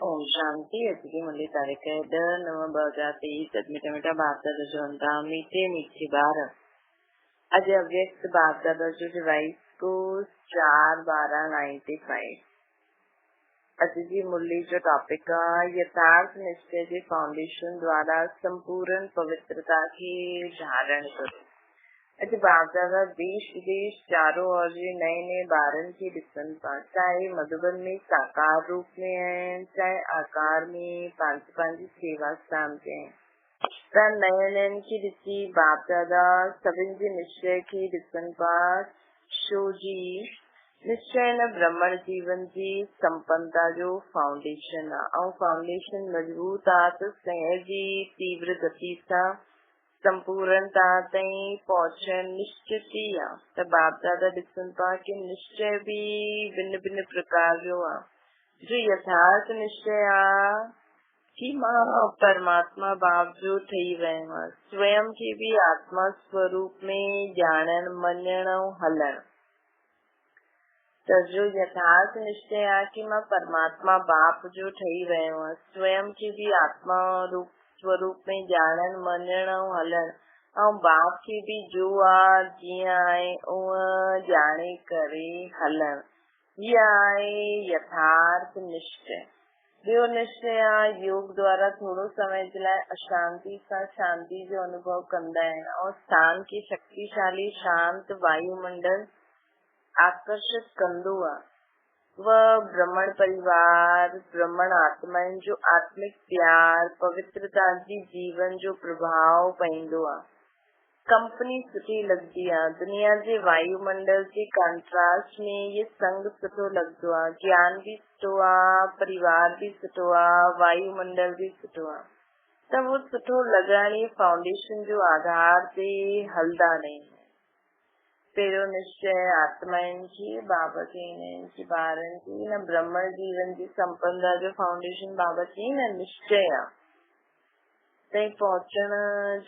ओम शांति। अॼु मुंहिंजी तारीख़ 10/9/2023। मीठा बाप दादा जो मीठे मीठे ॿार अॼु अव्यक्त बाप दादा जो डिवाइस को 4/12/95। अॼु जी मुरली जो टॉपिक आहे यथार्थ निश्चय जे फाउंडेशन द्वारा संपूर्ण पवित्रता खे धारण करो। अॼु बाप दादा देश विदेश चारों ओर जे नए नए ॿारनि खे ॾिसनि था, चाहे मधुबन में साकार रूप में आहिनि, चाहे आकार में पंहिंजी सेवा स्थान ते आहिनि। त नयनि खे ॾिसी बाप दादा सभिनि जे निश्चय खे ॾिसनि था। शो जी निश्चय न ब्रह्मण जीवन जी संपन्नता जो फाउंडेशन आहे ऐं फाउंडेशन मजबूत आहे त स्नेह जी तीव्र गति सां संपूर्णता ताईं पहुचण निश्चित ई आहे। त बाप दादा ॾिसनि था कि निश्चय भी भिन्न भिन्न प्रकार जो आहे। जो यथार्थ निश्चय आहे कि मां परमात्मा भाव जो ठही वियो आहियां, स्वयं खे भी आत्मा स्वरूप में ॼाणण मञण ऐं हलण। त जो यथार्थ निश्चय आहे कि मां परमात्मा बाप जो ठही वियो आहियां, स्वयं खे भी आत्मा रूप स्वरूप में ॼाणण मञण ऐं हलण, ऐं बाप खे भी जो आहे जीअं आहे उअं ॼाणे करे हलण। इहा आहे यथार्थ निश्चय। ॿियो निश्चय आहे योग द्वारा थोरो समय जे लाइ अशांति सां शांति जो अनुभव कंदा आहिनि और स्थान खे शक्तिशाली शांत वायुमंडल आकर्षित कंदो आहे। वह ब्रह्मण परिवार ब्रह्मण आत्माउनि जो आत्मिक प्यार पवित्रता जी जीवन जो प्रभाव पवंदो आहे। कंपनी सुठी लॻंदी आहे। दुनिया जे वायुमंडल जे कंट्रास्ट में ये संग सुठो लॻंदो आहे। ज्ञान भी सुठो आहे, परिवार भी सुठो आहे, वायुमंडल भी सुठो आहे। त वो सुठो लॻण ई फाउंडेशन जो आधार ते हलंदा रहनि। पहिरियों निश्चय आत्माउनि खे बाबा चईंदा आहिनि कि ॿारनि खे न ब्रह्मण जीवन जी संपन्नता जो फाउंडेशन बाबा चईं न निश्चय आहे। ताईं पहुचण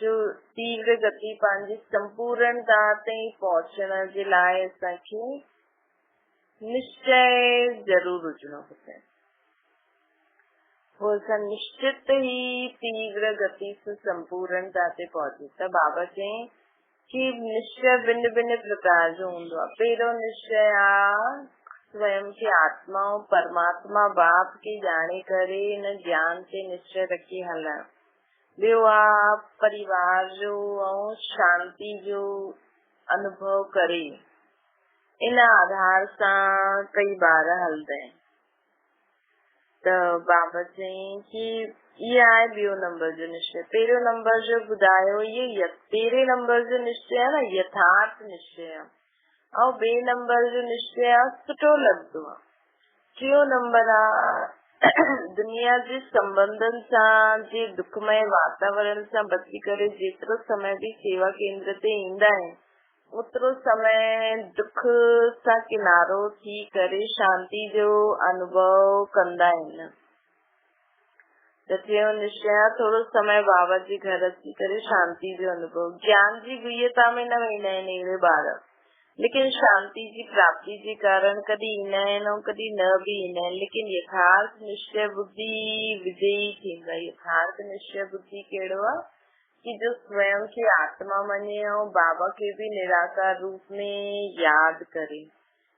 जो तीव्र गति पंहिंजी संपूर्णता ताईं पहुचण जे लाइ असांखे निश्चय जरूर हुजणो खपे। वो असां निश्चित ही तीव्र गति से संपूर्णता ते पहुचे। त बाबा चईं कि निश्चय भिन्न भिन्न प्रकार जो हूंदो आहे। पहिरियों निश्चय आहे स्वयं खे आत्मा ऐं परमात्मा बाप खे ॼाणे करे इन ज्ञान ते निश्चय रखी हलण। ॿियो आहे परिवार जो ऐं शांति जो अनुभव करे इन आधार सां कई ॿार हलंदा आहिनि। त बाबा चईं कि इहा आहे ॿियो नंबर जो निश्चय। पहिरियों नंबर जो ॿुधायो ये पहिरें नंबर जो निश्चय आहे न यथार्थ निश्चय आहे ऐं ॿिए नंबर जो निश्चय आहे सुठो लॻंदो आहे। टियों नंबर आहे दुनिया जे संबंधनि सां जे दुखमय वातावरण सां बची करे जेतिरो समय भी सेवा केंद्र ते ईंदा आहिनि ओतिरो समय दुख सां किनारो थी करे शांति जो अनुभव कंदा आहिनि। टियों निश्चय थोरो समय बाबा जे घर अची करे शांति जो अनुभव। ज्ञान जी गुह्यता में न वेंदा आहिनि अहिड़े ॿार, लेकिन शांति जी प्राप्ति जे कारण कॾहिं ईंदा आहिनि ऐं कॾहिं न भी ईंदा आहिनि। लेकिन यथार्थ निश्चय बुद्धि विजयी थींदा। यथार्थ निश्चय बुद्धि कहिड़ो आहे कि जो स्वयं खे आत्मा मञे ऐं बाबा खे भी निराकार रूप में यादि करे।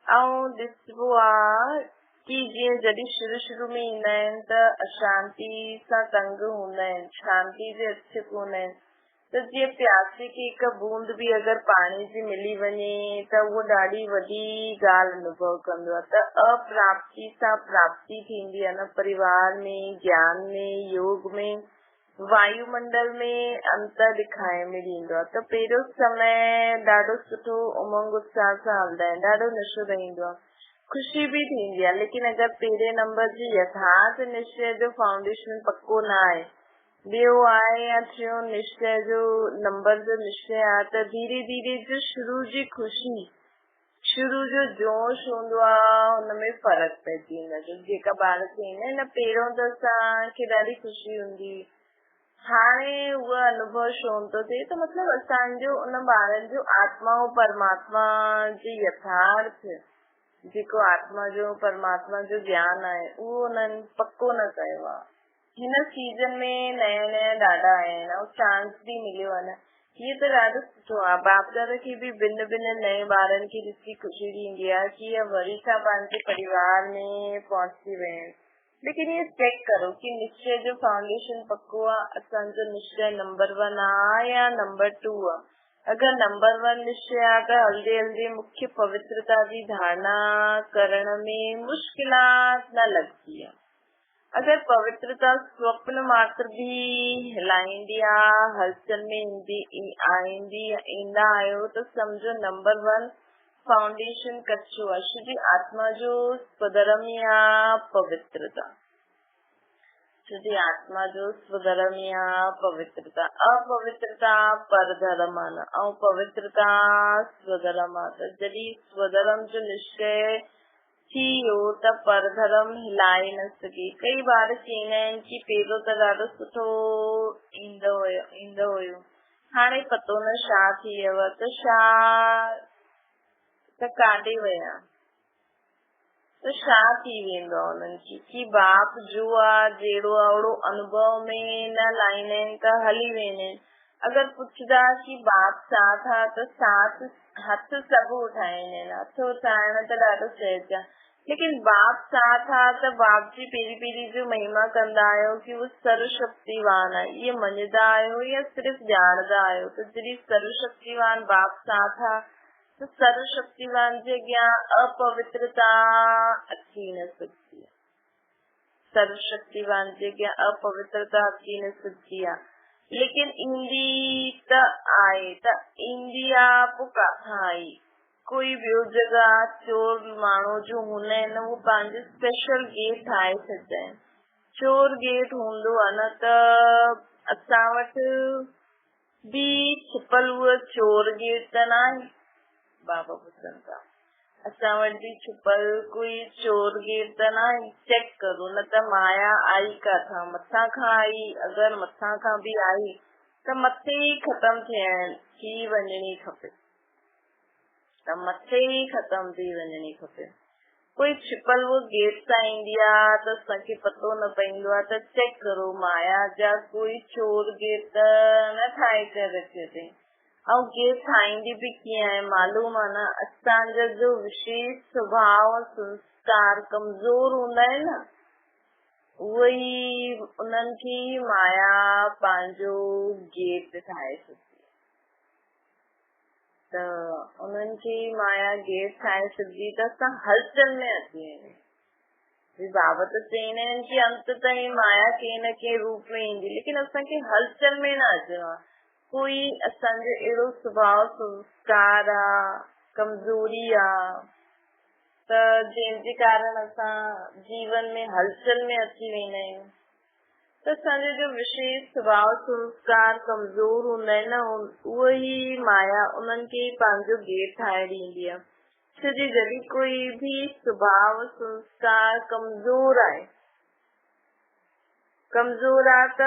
ऐं ॾिसबो आहे कि जीअं जॾहिं शुरू में ईंदा आहिनि त अशांति सां तंग हूंदा आहिनि, शांति जे इच्छुक हूंदा आहिनि। त जीअं प्यासे खे हिकु बूंद भी अगरि पाणी जी मिली वञे त उहो ॾाढी वॾी ॻाल्हि अनुभव कंदो आहे। त अप्राप्ति सां प्राप्ति थींदी आहे न, परिवार में, ज्ञान में, योग में, वायुमंडल में अंतर ॾेखारे में ॾींदो आहे। त पहिरियों समय ॾाढो सुठो उमंग उत्साह सां हलंदा आहिनि, ॾाढो नशो रहंदो आहे, खुशी भी थींदी आहे। लेकिन अगरि पहिरें नंबर जी यथार्थ निश्चय जो फाउंडेशन पक्को न आहे, ॿियो आहे या टियों निश्चय जो नंबर जो निश्चय आहे त धीरे धीरे जो शुरू जी खुशी शुरू जो जोश हूंदो आहे हुनमें फर्क़ु पइजी वेंदो। जेका ॿार चईंदा आहिनि न पहिरियों त असांखे ॾाढी खुशी हूंदी, हाणे उहा अनुभव छो नथो थिए, त मतिलबु असांजो उन ॿारनि जो आत्मा ऐं परमात्मा जे यथार्थ जेको आत्मा जो परमात्मा जो ज्ञान आहे उहो उन्हनि पक्को न कयो आहे। हिन सीजन में नया नया ॾाढा आया आहिनि ऐं चांस बि मिलियो आहे न, हीअ त ॾाढो सुठो आहे। बाप दादा खे बि भिन्न भिन्न नए ॿारनि खे ॾिसी ख़ुशी थींदी आहे कि इहे वरी सां पंहिंजे परिवार में पहुची विया आहिनि। लेकिन ये चेक करो कि निश्चय जो फाउंडेशन पक्को आहे, असांजो निश्चय नंबर 1 आहे या नंबर 2 आहे। अगर नंबर 1 निश्चय आहे त हल्दे हल्दे मुख्य पवित्रता जी धारणा करण में मुश्किलात न लगती आहे। अगर पवित्रता स्वप्न मात्र भी हिलाईंदी आहे, हलचल में ईंदा आहियो त समझो नंबर 1 फाउंडेशन कच्चो आहे। शुद्ध आत्मा जो स्वधर्म या पवित्रता, शुद्ध आत्मा जो स्वधर्म या पवित्रता, अपवित्रता परधर्म आहे ऐं पवित्रता स्वधर्म आहे। त जॾहिं स्वधर्म जो निश्चय थी वियो त परधर्म हिलाए न सघे। कई बार चईंदा आहिनि कि पहिरियों त ॾाढो सुठो ईंदो हुयो, हाणे पतो न छा थी वियो त काॾे विया, त छा थी वेंदो आहे उन्हनि खे कि बाप जो आहे जहिड़ो आहे ओड़ो अनुभव में न लाईंदा आहिनि त हली वेंदा आहिनि। अगर पुछंदा कि बाप साथ आहे त साथ हथ सभु उठाईंदा आहिनि। हथ उठाइण त ॾाढो सहज आहे, लेकिन बाप साथ आहे त बाप जी पहिरीं जो महिमा कंदा आहियो कि वो सर्वशक्तिवान आहे, इहे मञदा आहियो या सिर्फ़ ॼाणदा आहियो। त जॾहिं सर्वशक्तिवान बाप साथ आहे त सर्वशक्तिवान जे अॻियां अपवित्रता अची न सघंदी आहे। सर्वशक्तिवान जे अॻियां अपवित्रता अची न सघंदी आहे। लेकिन ईंदी त आहे, त ईंदी आहे पोइ काथां आई। कोई ॿियो जगह चोर माण्हू जो हूंदा आहिनि उहो पंहिंजो स्पेशल गेट ठाहे छॾंदा आहिनि। चोर गेट हूंदो आहे न त असां वटि बि छुपल उहो चोर गेट त न आहे। बाबा पुछनि था असां वटि बि छुपल कोई चोर गेट त न आहे। चेक करो, न त माया आई काथां, मथां खां आई। अगर मथां खां बि आई त मथे ई ख़तम थी वञणी खपे, त मथे ई ख़तम थी वञणी खपे। कोई छिपल वो गेट सां ईंदी आहे त असांखे पतो न पवंदो आहे। त चेक करो, माया जा कोई चोर गेट त न ठाहे करे रखियो अथई। ऐं गेट ठाहींदी बि कीअं आहे मालूम आहे न, असांजा जो विशेष स्वभाव संस्कार कमज़ोर हूंदा आहिनि न, उहो ई उन्हनि खे माया पंहिंजो गेट ठाहे छॾंदी। त उन्हनि खे माया गेट ठाहे सघंदी त असां हलचल में अची वेंदा। बाबा त चईंदा आहिनि कि अंत ताईं माया कंहिं न कंहिं रूप में ईंदी, लेकिन असांखे हलचल में न अचिणो आहे। कोई असांजो अहिड़ो स्वभाव संस्कार आहे, कमज़ोरी आहे, त जंहिंजे कारण असां जीवन में हलचल में अची वेंदा आहियूं। त असांजो जो विशेष स्वभाव संस्कार कमज़ोर हूंदा आहिनि न, उहो ई माया उन्हनि खे पंहिंजो गेट ठाहे ॾींदी आहे। छो जो जॾहिं कोई बि स्वभाव संस्कार कमज़ोर आहे त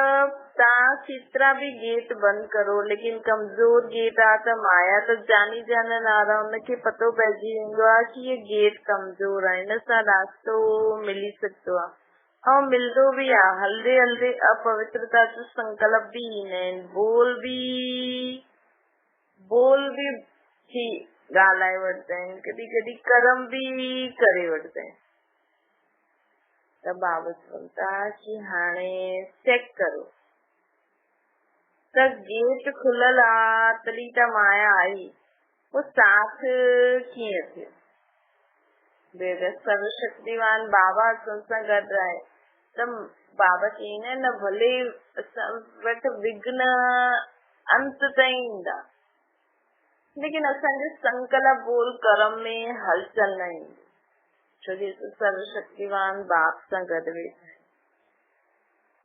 तव्हां केतिरा बि गेट बंदि करो, लेकिन कमज़ोर गेट आहे त माया त जानी जानन वारा, उनखे पतो पइजी वेंदो आहे कि ये गेट कमज़ोर आहे, हिन सां रास्तो मिली सघंदो आहे ऐं मिलंदो बि आहे। हलदे हलदे अपवित्रता जो संकल्प बि ईंदा आहिनि, बोल बि थी ॻाल्हाए वठंदा आहिनि, कॾहिं कॾहिं कर्म बि करे वठंदा आहिनि। त बाबा चवनि था कि हाणे चेक करो त गेट खुलियल आहे तॾहिं त माया आई, पोइ साथ कीअं थियो। सर्वशक्तिवान बाबा असां सां गॾु आहे त बाबा चईंदा आहिनि न, भले असां वटि विघ्न अंत ताईं ईंदा, लेकिन असांजो संकल्प बोल कर्म में हलचल न ईंदी, छो जो सर्वशक्तिवान बाप सां गॾु वेठा आहिनि।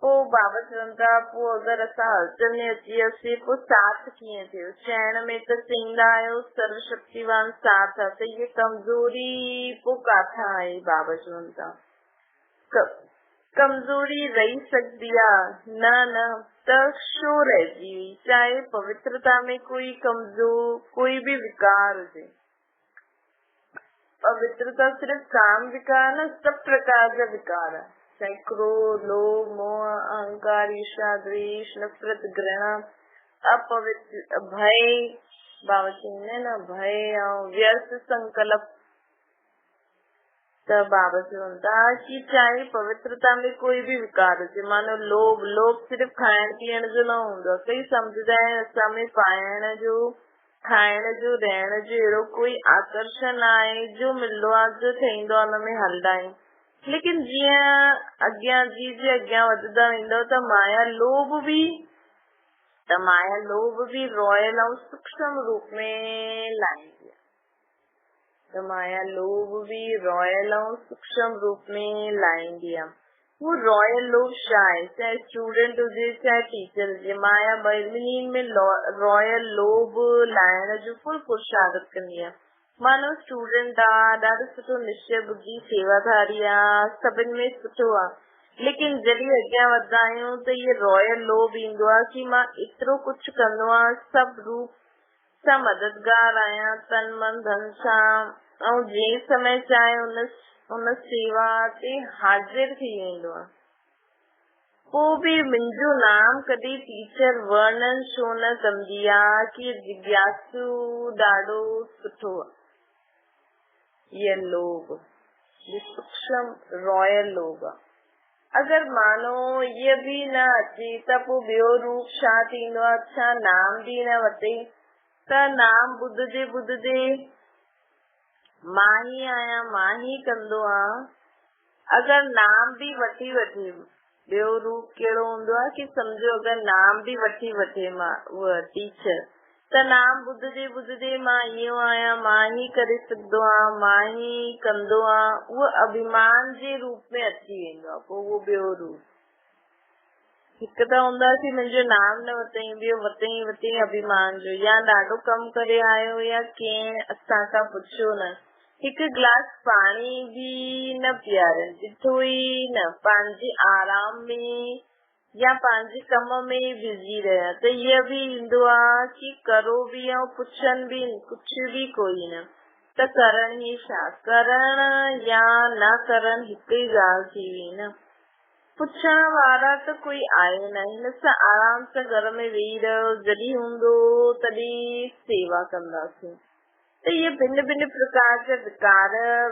पोइ बाबा चवनि था पोइ अगरि असां हलचल में अची वियासीं पोइ साथ कीअं थियो। चइण में त चईंदा आहियो सर्वशक्तिवान साथ आहे, त इहे कमज़ोरी पोइ काथां आई। बाबा चवनि था कमज़ोरी रही सघंदी आहे न त छो रहिजी हुई। चाहे पवित्रता में कोई कमज़ोर कोई भी विकार हुजे, पवित्रता सिर्फ काम विकार न, सब प्रकार का विकार है, चाहे क्रोध, लोभ, मोह, अहंकार, ईर्ष्या, द्वेष, नफरत, घृणा, अपवित्र, भय, बाबा ने ना भय और व्यर्थ संकल्प। तो बाबा से बनता कि चाहे पवित्रता में कोई भी विकार हो, मानो लोभ, लोभ सिर्फ खाइण पीअण जो न हूंदो, कई समझदा है असां में पाइण जो, खाइण जो, रहण जो अहिड़ो कोई आकर्षण आहे जो मिलंदो आहे, जो थींदो आहे हुन में हलंदा आहियूं। लेकिन जीअं अॻियां जी अॻियां वधंदा वेंदव त माया लोभ भी रॉयल और सूक्ष्म रूप में लाएंगे। तो माया लोभ भी रॉयल और सूक्ष्म रूप में लाएंगे हम। वो रॉयल लोभ शायद चाहे स्टूडेंट हुजे चाहे टीचर हुजे, माया ॿिन्हिनि में रॉयल लोभ लाइण जो फुल पुरुषार्थ कंदी आहे। मानो स्टूडेंट आहे, ॾाढो सुठो निश्चय बुद्धि सेवाधारी आहे, सभिनि में सुठो आहे, लेकिन जॾहिं अॻियां वधंदा आहियूं त इहे रॉयल लोभ ईंदो आहे कि मां एतिरो कुझु कंदो आहियां, सभु रूप सां मददगार आहियां, तन मन धन सां, ऐं जंहिं समय चाहे उन सेवा ते हाज़िर थी वेंदो आहे। पोइ बि मुंहिंजो नाम कॾहिं टीचर वर्णन छो न कंदी आहे कि जिज्ञासु ॾाढो सुठो आहे। ये लोभ, ये सूक्ष्म रॉयल लोभ आहे। अगर मानो ये भी न अचे त पोइ ॿियो रूप छा थींदो आहे? अच्छा, नाम बि न वठे त नाम ॿुधदे मां ही आहियां, मां ही कंदो आहियां। अगर नाम भी वठी ॿियो रूप कहिड़ो हूंदो आहे कि सम्झो अगर नाम भी वठे मां उहा टीचर, त नाम ॿुधदे मां इहो आहियां, मां ही करे सघंदो आहियां, मां ही कंदो आहियां, उहो अभिमान जे रूप में अची वेंदो आहे। पोइ उहो ॿियो रूप, हिकु त हूंदो आहे कि मुंहिंजो नाम न वरितई, ॿियो वरितई अभिमान जो, या ॾाढो कमु करे आयो या कंहिं असां खां पुछियो न, हिकु गिलास पाणी भी न पीआरनि, ॾिठो ई न, पंहिंजे आराम में या पंहिंजे कम में बिज़ी रहिया, त इहो भी ईंदो आहे कि करो भी ऐं पुछनि भी कुझु भी कोई न, त करण ई छा, करण या न करण हिकु ई ॻाल्हि थी वई न। पुछण वारा त कोई आहे न, हिन सां आराम सां घर में वेही रहो, जॾहिं हूंदो तॾहिं सेवा कंदासीं। त इहे भिन्न भिन्न प्रकार जा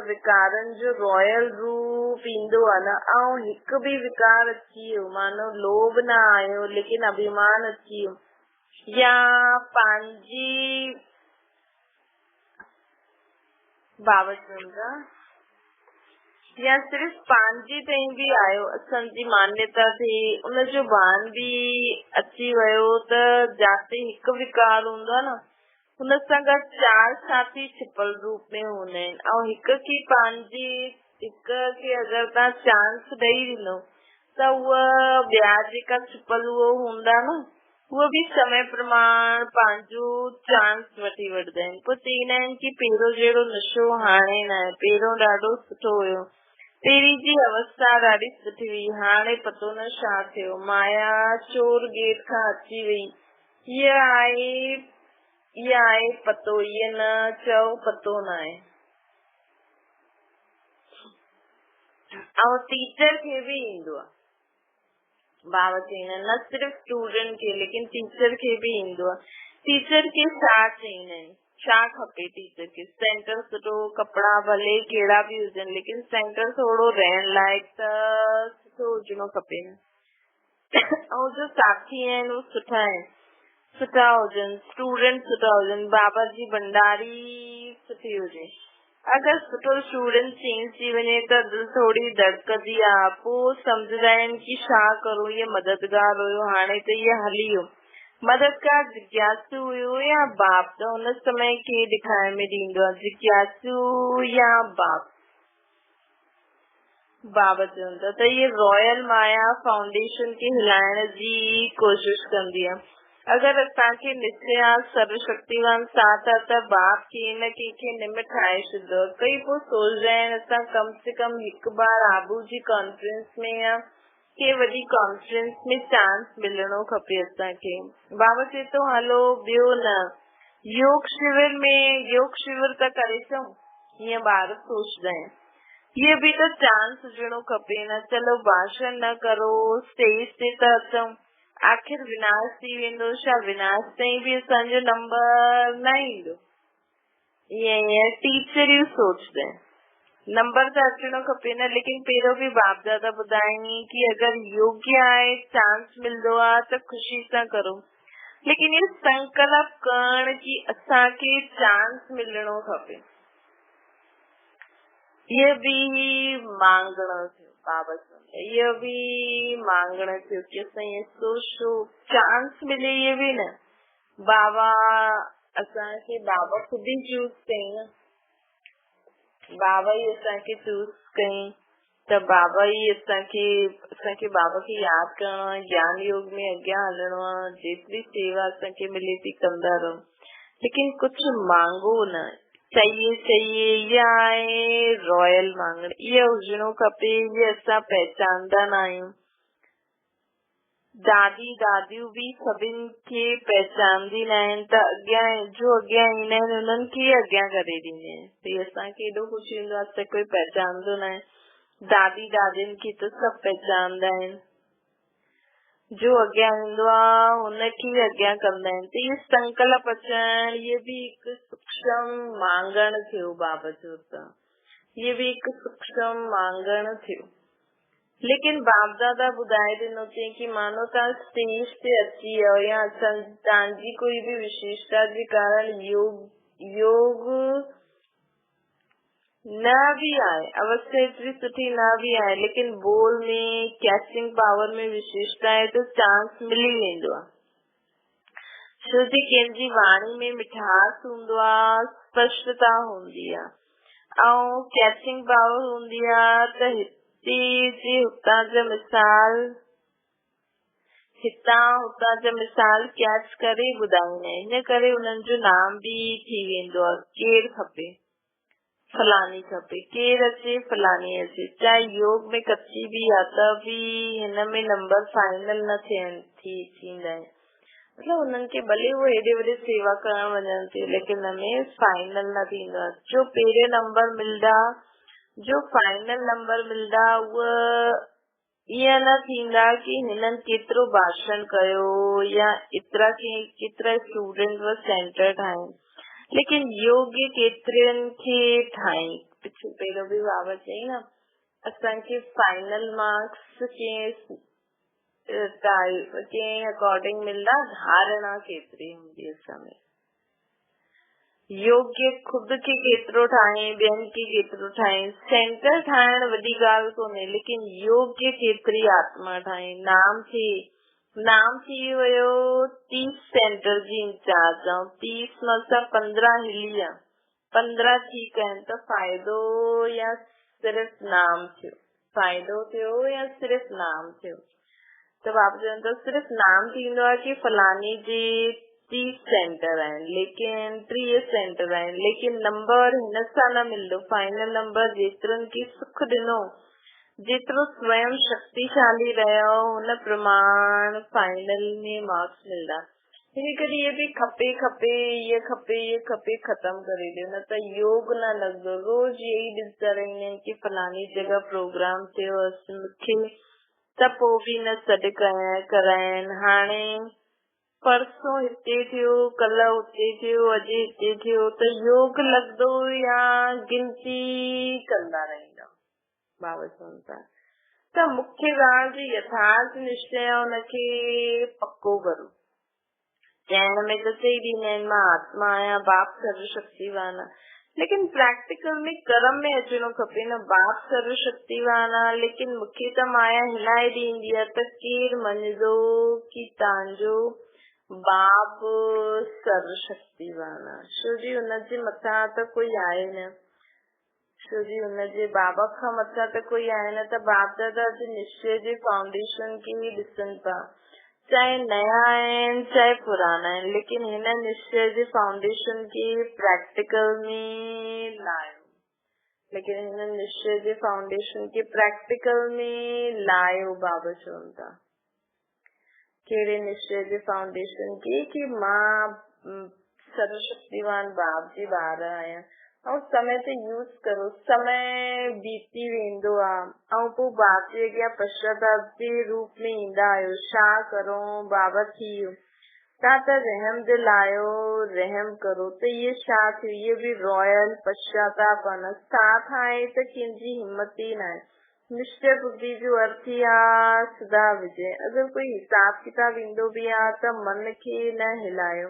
विकारनि जो रॉयल रूप ईंदो आहे न। ऐं हिकु भी विकार अची वियो, मानो लोभ न आयो लेकिन अभिमान अची वियो, या पंहिंजी बाबा चवंदा या सिर्फ़ पंहिंजी ताईं भी आयो, असांजी मान्यता थी, उनजो भान भी अची वियो, त जाते हिकु विकार हूंदो आहे न, हुन सां गॾु 4 साथी छिपल रूप में हूंदा आहिनि। ऐं हिक खे अगरि तव्हां चांस ॾेई ॾिनो त उहा ॿिया जेका छिपल उहो हूंदा न, उहो भी समय प्रमाण पंहिंजो चांस वठी वठंदा आहिनि। पोइ चवंदा आहिनि कि पहिरियों जहिड़ो नशो हाणे न आहे, पहिरियों ॾाढो सुठो हुयो, पहिरीं जी अवस्था ॾाढी सुठी हुई, हाणे पतो न छा थियो, माया चोर गेट खां अची वई, इहा आहे पतो, इहा न चओ पतो न आहे। ऐं टीचर खे भी ईंदो आहे, बाबा चवंदा आहिनि न सिर्फ़ स्टूडेंट खे लेकिन टीचर खे भी ईंदो आहे। टीचर खे छा चवंदा आहिनि, छा खपे टीचर खे? सेंटर सुठो, कपिड़ा भले कहिड़ा भी हुजनि, लेकिन सेंटर थोरो रहण लाइक त सुठो हुजणो खपे न। ऐं जो साथी आहिनि उहे सुठा हुजनि, स्टूडेंट सुठा हुजनि, बाबा जी भंडारी सुठी हुजे। अगर सुठो स्टूडेंट चेंज थी वञे त दिलि थोड़ी धड़कदी आहे, पोइ सम्झंदा आहिनि कि छा करूं, इहो मददगार हुयो, हाणे त इहो हली वियो। मददगार जिज्ञासु हुयो या बाप, त हुन समय खे ॾेखारण में ॾींदो आहे, जिज्ञासु या बाप। बाबा चवंदा त इहे रॉयल माया फाउंडेशन खे हिलाइण जी कोशिश कंदी आहे। अगर असांखे निश्चय आहे सर्वशक्तिवान साथ आहे त बाप कंहिं न कंहिंखे निमित ठाहे छॾींदो। कई पोइ सोचदा आहिनि असां कम से कम हिकु बार आबू जी कॉन्फ्रेंस में या के वॾी कॉन्फ्रेंस में चांस मिलणो खपे असांखे। बाबा चए थो हलो ॿियो न, योग शिविर था करे अचूं, ईअं ॿार सोचदा आहिनि। ये बि त चांस हुजणो खपे न, चलो भाषण न करो, स्टेज ते त अचूं, आखिर विनाश थी वेंदो, छा विनाश ताईं बि असांजो नंबर न ईंदो? ईअं टीचरियूं सोचदा आहिनि। नंबर त अचणो खपे न, लेकिन पहिरियों बि बाप दादा ॿुधाईं कि अगरि योग्य आहे, चांस मिलंदो आहे त ख़ुशी सां करो, लेकिन ये संकल्प करण कि असांखे चांस मिलणो खपे, ये बि मांगणो थियो बाबा सां, ये बि मांगणो थियो कि असां ईअं सोचो चांस मिले, ये बि न बाबा असांखे, बाबा ख़ुदि ई चूज़ कई न, बाबा ई असांखे चूज़ कई, त बाबा ई असांखे बाबा खे यादि करणो आहे, ज्ञान योग में अॻियां हलणो आहे, जेतिरी सेवा असांखे मिले थी कंदा रहो, लेकिन कुझु मांगो न, चाहिए इहा आहे रॉयल मांगण, इहा हुजणो खपे, इहा असां पहचानदा न आहियूं। दादी दादियूं बि सभिनि खे पहचानदी न आहिनि, त अॻियां ईंदा आहिनि उन्हनि खे अॻियां करे ॾींदा आहिनि, भई असांखे एॾो ख़ुशी ईंदो आहे त कोई पहचानंदो न आहे, दादी दादियुनि खे त सभु पहचानदा आहिनि, जो अॻियां ईंदो आहे हुनखे अॻियां कंदा आहिनि, त इहो संकल्प अचणु, इहो बि हिकु सूक्ष्म मांगण थियो बाबा जो, त इहो बि हिकु सूक्ष्म मांगण थियो। लेकिन बाप दादा ॿुधाए ॾिनो अथई कि मानो तव्हां स्टेज ते अची वियो या तव्हांजी कोई बि विशेषता जे कारण योग न भी आहे, अवस्था एतिरी सुठी न भी आहे, लेकिन बोल में, कैचिंग पावर में विशेषता आहे त चांस मिली वेंदो आहे, छो जी कंहिंजी वाणी में मिठास हूंदो आहे, स्पष्टता हूंदी आहे, ऐं कैचिंग पावर हूंदी आहे, त हितां जा मिसाल कैच करे ॿुधाईंदा आहिनि, हिन करे उन्हनि जो नाम बि थी वेंदो आहे, केरु खपे फलानी खपे, केरु अचे फलानी अचे, चाहे योग में कच्ची बि आहे त बि हिन में नंबर फाइनल न थींदा आहिनि, मतलब उन्हनि खे भले वो हेॾे वॾे सेवा करण वञनि थियूं, लेकिन हिनमें फाइनल न थींदो आहे, जो पहिरें नंबर मिलंदा, जो फाइनल नंबर मिलंदा, उहा ईअं न थींदा कि हिननि केतिरो भाषण कयो या केतिरा स्टूडेंट सेंटर ठाहिनि, लेकिन योग्य केतिरनि खे ठाही, पहिरियों बि बाबा चई न, असांखे फाइनल मार्क्स के अकॉर्डिंग मिलंदा, धारणा केतिरी हूंदी असां में, योग्य खुद खे केतिरो ठाहे, ॿियनि खे केतिरो ठाहे, सेंटर ठाहिण वॾी ॻाल्हि कोन्हे, लेकिन योग्य केतिरी आत्मा ठाहे, नाम थी वियो 30 सेंटर जी इंचार्ज, 30 में 15 हिली आहे, 15 ठीक आहिनि, त फ़ाइदो या सिर्फ़ नाम थियो, फ़ाइदो थियो या सिर्फ़ नाम थियो, त बाबा चवनि था सिर्फ़ नाम थींदो आहे कि फलानी जी 30 सेंटर आहिनि, लेकिन 30 सेंटर आहिनि, लेकिन नंबर हिन सां न मिलंदो, फाइनल नंबर जेतिरनि खे सुख ॾिनो, जेतिरो स्वयं शक्तिशाली रहियो, हुन प्रमाण फाइनल में मार्क्स मिलंदा, हिन करे ये बि खपे ख़त्म करे ॾियो, न त योग न लॻंदो, रोज़ यही ॾिसंदा रहंदा आहिनि कि फलानी जगह प्रोग्राम थियो, मूंखे त पोइ बि न सॾु कराइनि, हाणे परसों हिते थियो, कल हुते थियो, अॼु हिते थियो, त योग लॻंदो या गिनती कंदा रहंदा बाबा चवनि था, त मुख्य ॻाल्हि जो यथार्थ निश्चय हुनखे पक्को करो, चइण में त चई ॾींदा आहिनि मां आत्मा आहियां, बाप सर्वशक्तिवान आहे, लेकिन प्रैक्टिकल में कर्म में अचणो खपे न, बाप सर्वशक्तिवान आहे, लेकिन मूंखे त माया हिलाए ॾींदी आहे, त केरु मञंदो कि तव्हांजो बाप सर्वशक्तिवान आहे, छो जी हुनजे मथां त कोई आहे न, छो जी हुनजे बाबा खां मथां त कोई आहे न, त बाप दादा जे निश्चय जे फाउंडेशन खे ई ॾिसनि था, चाहे नया आहिनि चाहे पुराना आहिनि, लेकिन हिन निश्चय जे फाउंडेशन खे प्रैक्टिकल में लायो, लेकिन हिन निश्चय जे फाउंडेशन खे प्रैक्टिकल में लायो, बाबा चवनि था, कहिड़े निश्चय जे फाउंडेशन खे कि मां सर्वशक्तिवान बाप जी ॿार आहियां, और समय ते यूज करो। समय बीती वेंदो आहे ऐं पोइ बाक़ी अॻियां पश्चाताप जे रूप में ईंदा आहियो। छा करो बाबा थी वियो, तव्हां त रहम दिल आहियो, रहम करो। त इहे छा थियो, इहे बि रॉयल पश्चाताप आहे। साथ आहे त कंहिंजी हिम्मत ई न आहे। निश्चय बुद्धि जो अर्थ ई आहे सदा विजय। अगरि कोई हिसाब किताब ईंदो बि आहे त मन खे न हिलायो,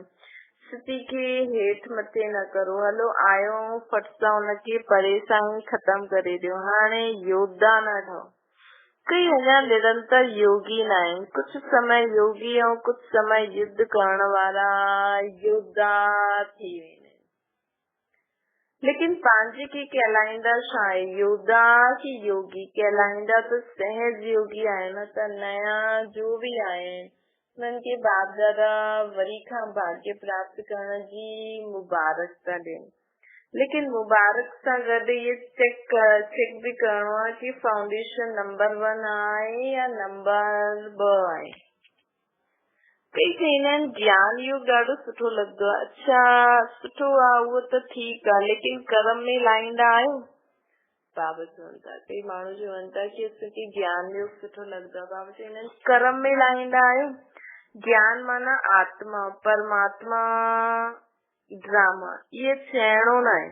स्थिति खे हेठि मथे न करो। हलो आयो फट सां हुनखे परे सां ई ख़तम करे ॾियो। हाणे योद्धा न ठहो। कई अञा निरंतर योगी न आहिनि। कुछ समय योगी ऐं कुछ समय युद्ध करण वारा योद्धा थी वेंदा आहिनि। लेकिन पंहिंजे खे कहलाईंदा छा आहे, योद्धा की योगी? कहलाईंदा त सहज योगी आहिनि। त नया जो बि आहिनि उन्हनि खे बाप दादा वरी खां भाग्य प्राप्त करण जी मुबारकता ॾियनि। लेकिन मुबारक सां गॾु ये चेक बि करणो आहे कि फाउंडेशन नंबर 1 आहे या नंबर 2 आहे। कई चईंदा आहिनि ज्ञान योग ॾाढो सुठो लॻंदो आहे। अच्छा सुठो आहे, उहो त ठीकु आहे, लेकिन कर्म में लाहींदा आहियो? बाबा चवनि था, कई माण्हू चवनि था कि असांखे ज्ञान योग सुठो लॻंदो आहे। बाबा चवंदा आहिनि कर्म में लाहींदा आहियो? ज्ञान माना आत्मा, परमात्मा ड्रामा, इहे थियणो न आहे।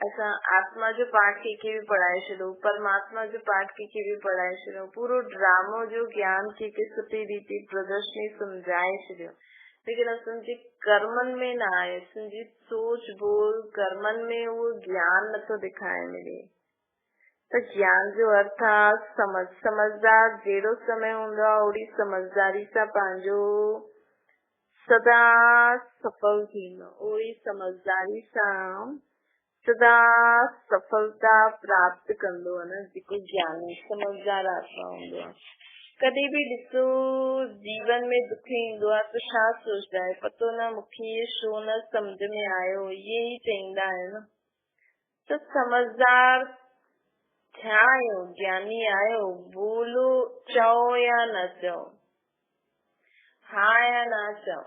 असां आत्मा जो पाठ कंहिंखे बि पढ़ाए छॾियो, परमात्मा जो पाठ कंहिंखे बि पढ़ाए छॾियो, पूरो ड्रामो जो ज्ञान कंहिंखे सुठी रीति प्रदर्शनी सम्झाए छॾियो, लेकिन असांजे कर्मनि में न आहे। असांजी सोच बोल कर्मनि में उहो ज्ञान नथो ॾेखारे मिले। त ज्ञान जो अर्थ आहे समझदार जहिड़ो समय हूंदो आहे ओड़ी समझदारी सां पंहिंजो सदा सफल थींदो, ओड़ी समझदारी सां सदा सफलता प्राप्त कंदो आहे न जेको ज्ञानी समझदार आत्मा हूंदो आहे। कॾहिं बि ॾिसो जीवन में दुख ईंदो आहे त छा सोचदा आहे, पतो न मूंखे छो न सम्झ में आयो, इहे ई चईंदा आहिनि। त समझदार थिया आहियो, ज्ञानी आहियो, बोलो चओ या न चओ, हाँ या ना चओ।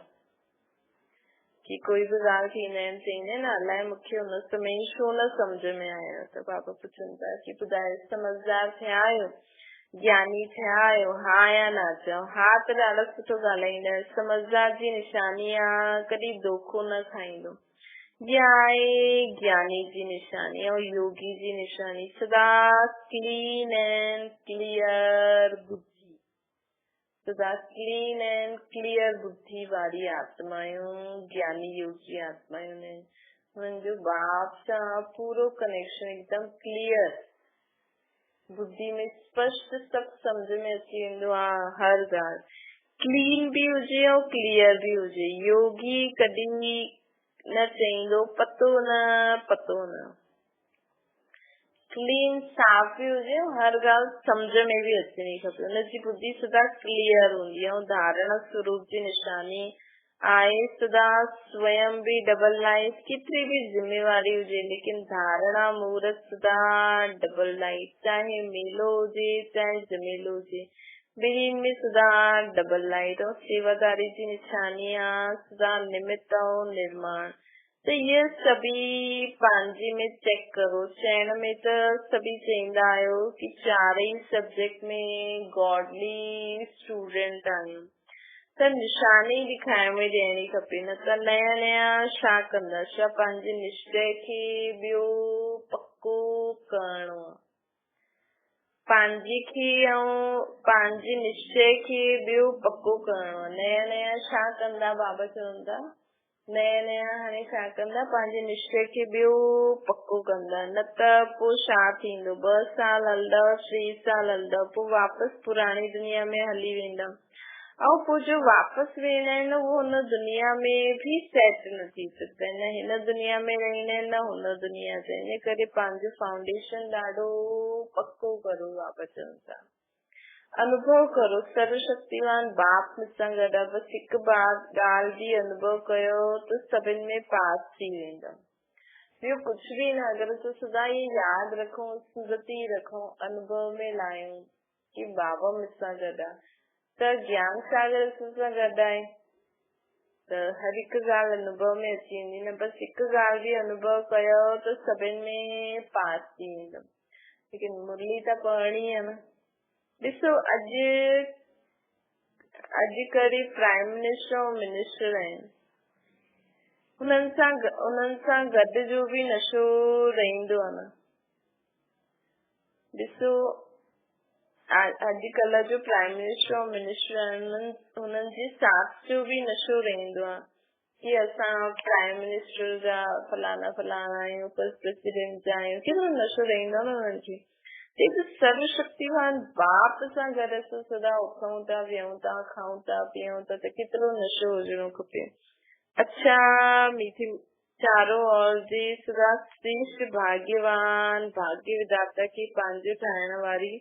कि कोई भी ॻाल्हि थींदा आहिनि चईंदा आहिनि अलाए मूंखे हुन समय छो न सम्झ में आयो। त बाबा पुछनि था कि ॿुधायो समझदार थिया आहियो, ज्ञानी थिया आहियो, हाँ या ना चओ। हा त ॾाढो सुठो ॻाल्हाईंदा आहियो। समझदार जी निशानी आहे कॾहिं धोखो न खाईंदो। इहा आहे ज्ञानी जी निशानी ऐं योगी जी निशानी, सदा क्लीन एंड क्लियर बुद्धि, सदा क्लीन एंड क्लियर बुद्धि वारी आत्मायूं ज्ञानी योगी आत्मायूं आहिनि। हुननि जो बाप सां पूरो कनेक्शन एकदम क्लियर, बुद्धि में स्पष्ट सभु सम्झ में अची वेंदो आहे। हर ॻाल्हि क्लीन बि हुजे ऐं क्लियर बि हुजे। योगी कॾहिं न चईंदो पतो न, क्लीन साफ़ बि हुजे, हर ॻाल्हि सम्झ में बि अचणी खपे। हुनजी बुद्धि सदा क्लियर हूंदी आहे। ऐं धारणा स्वरूप जी निशानी आहे सदा स्वयं बि डबल लाइट, केतिरी बि जिम्मेवारी हुजे लेकिन धारणा मुहूर्त सदा डबल लाइट, चाहे मेलो हुजे चाहे जमेलो हुजे, ॿिन्हिनि में सदा डबल लाइट। ऐं सेवादारी जी निशानी आहे सदा निमित्त ऐं निर्माण। त इहे सभी पंहिंजे में चेक करो। चइण में त सभी चईंदा आहियो कि चारई सब्जेक्ट में गॉडली स्टूडेंट आहियूं, त निशानी ॾेखारण में ॾियणी खपे। न त नया नया छा कंदा, छा पंहिंजे निश्चय खे ॿियो पक्को करणो आहे, पंहिंजे निश्चय खे ॿियो पक्को करणो आहे। नया नया छा कंदा, बाबा चवनि था नया नया हाणे छा कंदा, पंहिंजे निश्चय खे ॿियो पक्को कंदा। न त पोइ छा थींदो, 2 साल हलंदव, 3 साल हलंदव, पोइ वापसि पुराणी दुनिया में हली वेंदा। ऐं पोइ जो वापसि वेंदा आहिनि उहो हुन दुनिया में बि सेट न थी सघंदा आहिनि, न हिन दुनिया में रहंदा आहिनि न हुन दुनिया ते। इन करे पंहिंजो फाउंडेशन ॾाढो पक्को करो। बाबा चवनि था अनुभव करो, सर्वशक्तिवान बाप सां गॾु आहे। बसि हिकु बार ॻाल्हि जी अनुभव कयो त सभिनि में पास थी वेंदा। ॿियो कुझु बि न, अगरि असां सदा ये यादि रखूं, स्मृति रखूं, अनुभव में लायूं कि बाबा मूंसां गॾु आहे, त ज्ञान सागर असां सां गॾु आहे। त हर हिक ॻाल्हि अनुभव में अची वेंदी न, बस हिक ॻाल्हि भी अनुभव कयो त सभिनि में पास थी वेंदम। लेकिन मुरली त पढ़णी है न। ॾिसो अॼु करीब प्राइम मिनिस्टर और मिनिस्टर आहिनि, उन्हनि सां गॾु जो भी नशो रहंदो आहे न। ॾिसो अॼुकल्ह जो प्राइम मिनिस्टर और मिनिस्टर आहिनि, उन्हनि जे साथ जो भी नशो रहंदो आहे कि असां प्राइम मिनिस्टर जा फलाना फलाना आहियूं, प्रेसिडेंट जा आहियूं, केतिरो नशो रहंदो आहे न उन्हनि खे। हिकु सर्वशक्तिवान बाप सां गॾु असां सदा उथूं था, विहूं था, खाऊं था, पीऊं था, त केतिरो नशो हुजणो खपे। अच्छा मीठी चारों ओर जी सदा श्रेष्ठ भाग्यवान भाग्य विधाता खे पंहिंजो ठाहिण वारी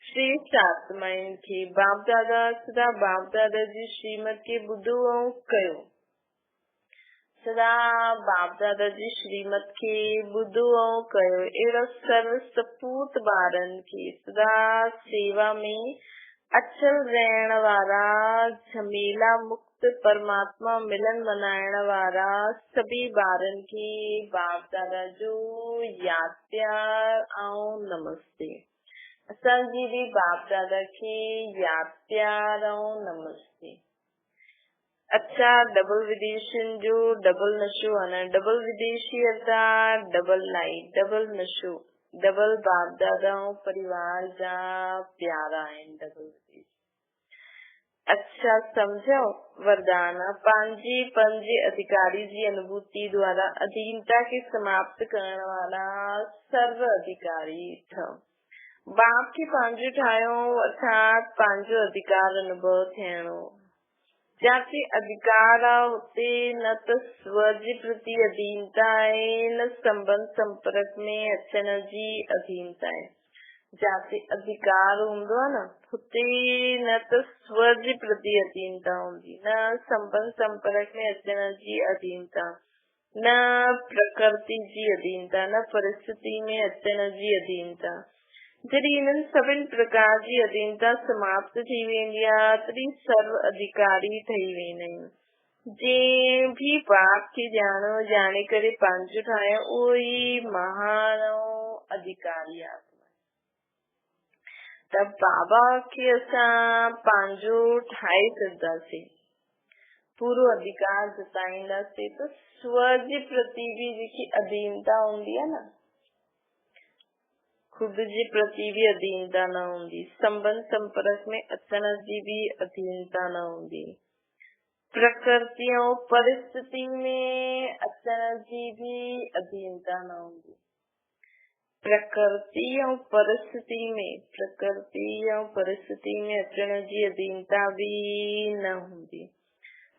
श्रेष्ठ आत्माउनि खे बाप दादा सदा बाप दादा जी श्रीमत खे ॿुधो ऐं कयो। सदा बाप दादा जी श्रीमत खे ॿुधो ऐं कयो। अहिड़ा सर्व सपूत ॿारनि खे सदा सेवा में अचल रहण वारा, झमेला मुक्त परमात्मा मिलन मनाइण वारा सभी ॿारनि खे बाप दादा जो याद प्यार ऐं नमस्ते। असांजी भी बाप दादा खे याद प्यार ऐं नमस्ते। अच्छा डबल विदेशियुनि जो डबल नशो आहे न। डबल विदेशी अर्थात डबल लाइट, डबल नशो, डबल बाप दादा ऐं परिवार जा प्यारा आहिनि डबल विदेशी। अच्छा समझो वरदान पंजे अधिकारी जी अनुभूति द्वारा अधीनता के समाप्त करण वाला सर्व अधिकारी ठहो। बाप खे पंहिंजो ठाहियो अर्थात पंहिंजो अधिकार अनुभव थियणो। जाते अधिकार आहे उते न त स्व जे प्रति अधीनता आहे, न संबंध संपर्क में अचण जी अधीनता आहे। जाते अधिकार हूंदो आहे न उते न त स्व जे प्रति अधीनता हूंदी, न संबंध संपर्क में अचण जी अधीनता, न प्रकृति जी अधीनता, न परिस्थिति में अचण जी अधीनता। जॾहिं इन्हनि सभिनि प्रकार जी अधीनता समाप्त थी वेंदी आहे तॾहिं सर्व अधिकारी ठही वेंदा आहियूं। जंहिं भी बाप खे ॼाणो, ॼाणे करे पंहिंजो ठाहियो, उहो ई महान अधिकारी आहे। त बाबा खे असां पंहिंजो ठाहे सघंदासीं, पूरो अधिकार जताईंदासीं त स्व जे प्रति भी जेकी अधीनता हूंदी आहे न, खुद जे प्रति भी अधीनता न हूंदी, संबंध संपर्क में अचण जी भी अधीनता न हूंदी, प्रकृति ऐं परिस्थिति में अचण जी भी अधीनता न हूंदी। प्रकृति ऐं परिस्थिति में अचण जी अधीनता भी न हूंदी।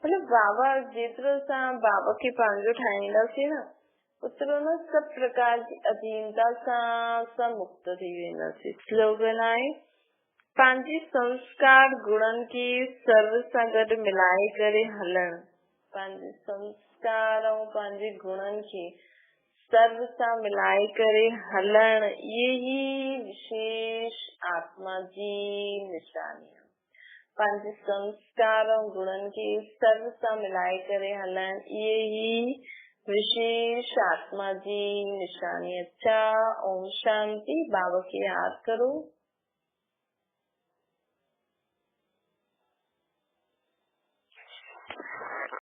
मतलब बाबा जेतिरो असां बाबा खे पंहिंजो ठाहींदासीं न, उतरो न सब प्रकार की अधीनता सां मुक्त थी वेंदासीं। स्लोगन आहे पंहिंजे संस्कार गुणनि खे सर्व सां गॾु मिलाए करे हलण। पंहिंजे संस्कार ऐं पंहिंजे गुणनि खे सर्व सां मिलाए करे हलण, ये ही विशेष आत्मा जी निशानी आहे। पंहिंजे संस्कार ऐं गुणनि खे सर्व सां मिलाए करे हलण, ये ही विशेष आत्मा जी निशानी। अच्छा ओम शांति। बाबा की याद करो।